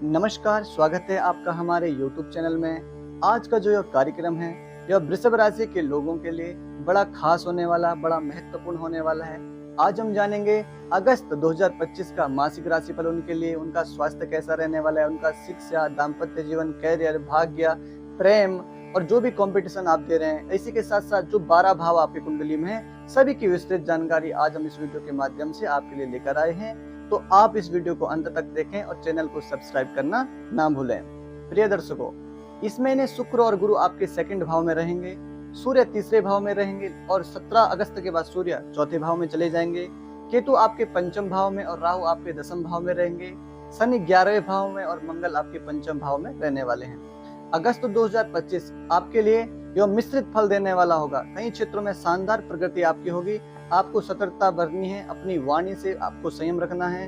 नमस्कार, स्वागत है आपका हमारे YouTube चैनल में। आज का जो यह कार्यक्रम है यह वृषभ राशि के लोगों के लिए बड़ा खास होने वाला, बड़ा महत्वपूर्ण होने वाला है। आज हम जानेंगे अगस्त 2025 का मासिक राशिफल उनके लिए, उनका स्वास्थ्य कैसा रहने वाला है, उनका शिक्षा, दाम्पत्य जीवन, कैरियर, भाग्य, प्रेम और जो भी कंपटीशन आप दे रहे हैं, इसी के साथ साथ जो 12 भाव आपकी कुंडली में है, सभी की विस्तृत जानकारी आज हम इस वीडियो के माध्यम से आपके लिए लेकर आए हैं। तो आप इस वीडियो को अंत तक देखें और चैनल को सब्सक्राइब करना ना भूलें। प्रिय दर्शकों, इस महीने शुक्र और गुरु आपके सेकंड भाव में रहेंगे, सूर्य तीसरे भाव में रहेंगे और 17 अगस्त के बाद सूर्य चौथे भाव में चले जाएंगे। केतु आपके पंचम भाव में और राहु आपके दसम भाव में रहेंगे। शनि 11वें भाव में और मंगल आपके पंचम भाव में रहने वाले हैं। अगस्त 2025 आपके लिए यह मिश्रित फल देने वाला होगा। कई क्षेत्रों में शानदार प्रगति आपकी होगी। आपको सतर्कता बरतनी है, अपनी वाणी से आपको संयम रखना है।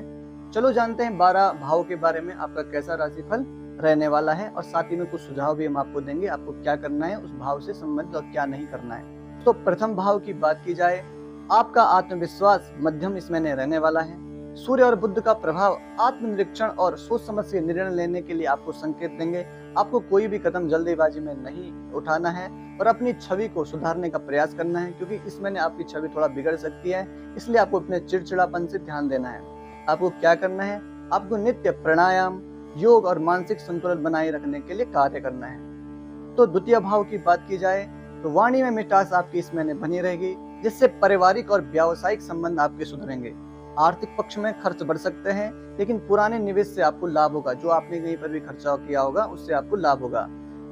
चलो जानते हैं 12 भाव के बारे में आपका कैसा राशिफल रहने वाला है और साथ ही में कुछ सुझाव भी हम आपको देंगे, आपको क्या करना है उस भाव से संबंधित और क्या नहीं करना है। तो प्रथम भाव की बात की जाए, आपका आत्मविश्वास मध्यम इस महीने रहने वाला है। सूर्य और बुध का प्रभाव आत्मनिरीक्षण और सोच समझ से निर्णय लेने के लिए आपको संकेत देंगे। आपको कोई भी कदम जल्दीबाजी में नहीं उठाना है और अपनी छवि को सुधारने का प्रयास करना है, क्योंकि इस महीने आपकी छवि थोड़ा बिगड़ सकती है। इसलिए आपको अपने चिड़चिड़ापन से ध्यान देना है। आपको क्या करना है, आपको नित्य प्राणायाम, योग और मानसिक संतुलन बनाए रखने के लिए कार्य करना है। तो द्वितीय भाव की बात की जाए तो वाणी में मिठास आपकी इस महीने बनी रहेगी, जिससे पारिवारिक और व्यावसायिक संबंध आपके सुधरेंगे। आर्थिक पक्ष में खर्च बढ़ सकते हैं, लेकिन पुराने निवेश से आपको लाभ होगा। जो आपने कहीं पर भी खर्चा किया होगा उससे आपको लाभ होगा।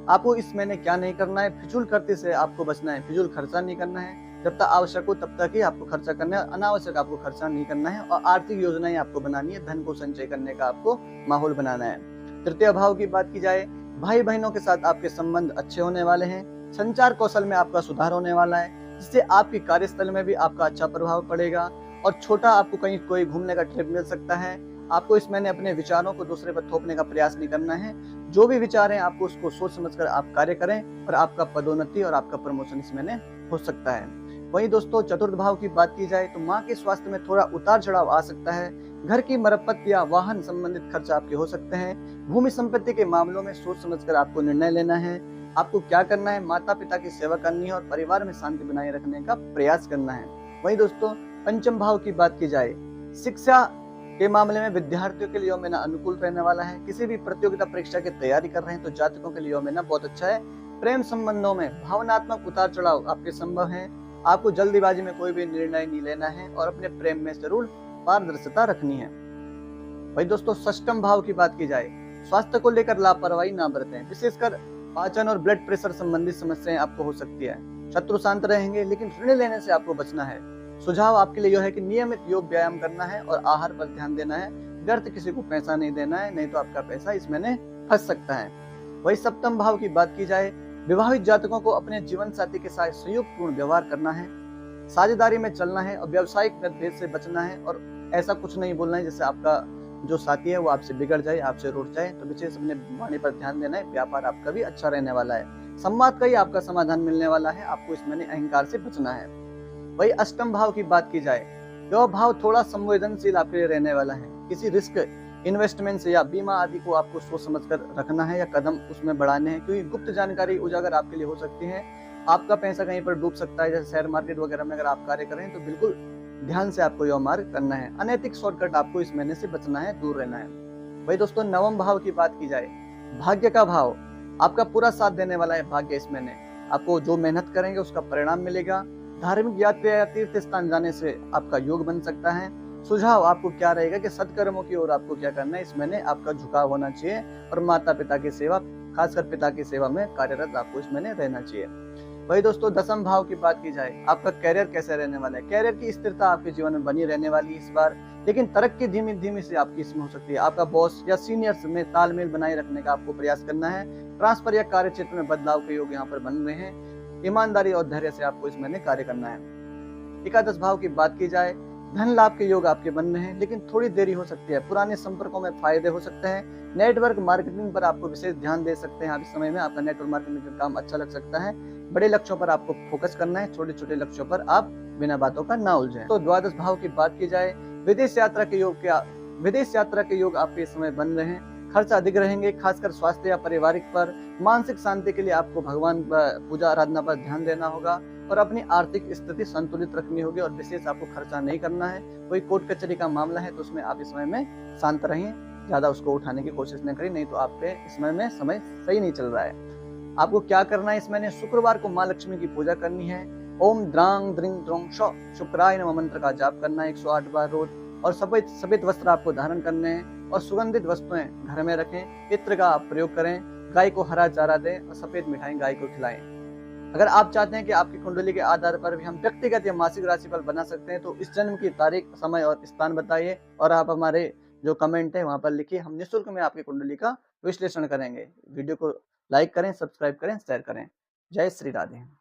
आपको इस महीने क्या नहीं करना है, फिजूल खर्चे से आपको बचना है। फिजूल खर्चा नहीं करना है, जब तक आवश्यक हो तब तक ही आपको खर्चा करना है। अनावश्यक आपको खर्चा नहीं करना है और आर्थिक योजनाएं आपको बनानी है। धन को संचय करने का आपको माहौल बनाना है। तृतीय भाव की बात की जाए, भाई बहनों के साथ आपके संबंध अच्छे होने वाले हैं। संचार कौशल में आपका सुधार होने वाला है, जिससे आपकी कार्यस्थल में भी आपका अच्छा प्रभाव पड़ेगा और छोटा आपको कहीं कोई घूमने का ट्रिप मिल सकता है। आपको इस महीने अपने विचारों को दूसरे पर थोपने का प्रयास नहीं करना है। जो भी विचार हैं आपको उसको सोच समझकर आप कार्य करें और आपका पदोन्नति और आपका प्रमोशन इस महीने हो सकता है। वहीं दोस्तों, चतुर्थ भाव की बात की जाए तो माँ के स्वास्थ्य में थोड़ा उतार चढ़ाव आ सकता है। घर की मरम्मत या वाहन संबंधित खर्च आपके हो सकते हैं। भूमि संपत्ति के मामलों में सोच समझकर आपको निर्णय लेना है। आपको क्या करना है, माता पिता की सेवा करनी है और परिवार में शांति बनाए रखने का प्रयास करना है। वहीं दोस्तों, पंचम भाव की बात की जाए, शिक्षा के मामले में विद्यार्थियों के लिए यह महीना अनुकूल रहने वाला है। किसी भी प्रतियोगिता परीक्षा की तैयारी कर रहे हैं तो जातकों के लिए यह महीना बहुत अच्छा है। प्रेम संबंधों में भावनात्मक उतार चढ़ाव आपके संभव है। आपको जल्दीबाजी में कोई भी निर्णय नहीं लेना है और अपने प्रेम में जरूर पारदर्शिता रखनी है। वही दोस्तों, षष्ठम भाव की बात की जाए, स्वास्थ्य को लेकर लापरवाही ना बरतें। विशेषकर पाचन और ब्लड प्रेशर संबंधित समस्याएं आपको हो सकती है। शत्रु शांत रहेंगे, लेकिन ऋण लेने से आपको बचना है। सुझाव आपके लिए यह है कि नियमित योग व्यायाम करना है और आहार पर ध्यान देना है। व्यर्थ किसी को पैसा नहीं देना है, नहीं तो आपका पैसा इस महीने फंस सकता है। वही सप्तम भाव की बात की जाए, विवाहित जातकों को अपने जीवन साथी के साथ संयोगपूर्ण व्यवहार करना है, साझेदारी में चलना है और व्यावसायिक मतभेद से बचना है और ऐसा कुछ नहीं बोलना है जिससे आपका जो साथी है वो आपसे बिगड़ जाए, आपसे रूठ जाए। तो विशेष अपने वाणी पर ध्यान देना है। व्यापार आपका भी अच्छा रहने वाला है। संवाद का ही आपका समाधान मिलने वाला है। आपको इस महीने अहंकार से बचना है। वही अष्टम भाव की बात की जाए, यह भाव थोड़ा संवेदनशील आपके लिए रहने वाला है। किसी रिस्क इन्वेस्टमेंट से या बीमा आदि को आपको सोच समझकर रखना है या कदम उसमें बढ़ाने हैं, क्योंकि गुप्त जानकारी उजागर आपके लिए हो सकती है। आपका पैसा कहीं पर डूब सकता है, जैसे शेयर मार्केट वगैरह में अगर आप कार्य करें तो बिल्कुल ध्यान से आपको यह मार्ग करना है। अनैतिक शॉर्टकट आपको इस महीने से बचना है, दूर रहना है। वही दोस्तों, नवम भाव की बात की जाए, भाग्य का भाव आपका पूरा साथ देने वाला है। भाग्य इस महीने आपको जो मेहनत करेंगे उसका परिणाम मिलेगा। धार्मिक यात्रा या तीर्थ स्थान जाने से आपका योग बन सकता है। सुझाव आपको क्या रहेगा कि सत्कर्मों की ओर आपको क्या करना है, इस महीने आपका झुकाव होना चाहिए और माता पिता की सेवा, खासकर पिता की सेवा में कार्यरत आपको इस महीने रहना चाहिए। वही दोस्तों, दसम भाव की बात की जाए, आपका कैरियर कैसे रहने वाला है। कैरियर की स्थिरता आपके जीवन में बनी रहने वाली है इस बार, लेकिन तरक्की धीमी धीमी से आपकी इसमें हो सकती है। आपका बॉस या सीनियर्स में तालमेल बनाए रखने का आपको प्रयास करना है। ट्रांसफर या कार्य क्षेत्र में बदलाव के योग यहाँ पर बन रहे हैं। ईमानदारी और धैर्य से आपको इस महीने कार्य करना है। एकादश भाव की बात की जाए, धन लाभ के योग आपके बन रहे हैं, लेकिन थोड़ी देरी हो सकती है। पुराने संपर्कों में फायदे हो सकते हैं। नेटवर्क मार्केटिंग पर आपको विशेष ध्यान दे सकते हैं। इस समय में आपका नेटवर्क मार्केटिंग का काम अच्छा लग सकता है। बड़े लक्ष्यों पर आपको फोकस करना है, छोटे छोटे लक्ष्यों पर आप बिना बातों का ना उलझें। तो द्वादश भाव की बात की जाए, विदेश यात्रा के योग आपके इस समय बन रहे हैं। खर्च अधिक रहेंगे, खासकर स्वास्थ्य या पारिवारिक पर। मानसिक शांति के लिए आपको भगवान पूजा आराधना पर ध्यान देना होगा और अपनी आर्थिक स्थिति संतुलित रखनी होगी और विशेष आपको खर्चा नहीं करना है। कोई कोर्ट कचहरी का मामला है तो उसमें आप इस समय में शांत रहें, ज्यादा उसको उठाने की कोशिश न करें, नहीं तो आपके इस समय में समय सही नहीं चल रहा है। आपको क्या करना है इस महीने? शुक्रवार को माँ लक्ष्मी की पूजा करनी है। ओम द्रांग द्रिंग द्रोंग शो शुक्राय नमः मंत्र का जाप करना है 108 बार रोज। और सफेद सफेद वस्त्र आपको धारण करने हैं और सुगंधित वस्तुएं घर में रखें। इत्र का आप प्रयोग करें, गाय को हरा चारा दें और सफेद मिठाई गाय को खिलाएं। अगर आप चाहते हैं कि आपकी कुंडली के आधार पर भी हम व्यक्तिगत या मासिक राशिफल बना सकते हैं तो इस जन्म की तारीख, समय और स्थान बताइए और आप हमारे जो कमेंट है वहां पर लिखिए। हम निःशुल्क में आपकी कुंडली का विश्लेषण करेंगे। वीडियो को लाइक करें, सब्सक्राइब करें, शेयर करें। जय श्री राधे।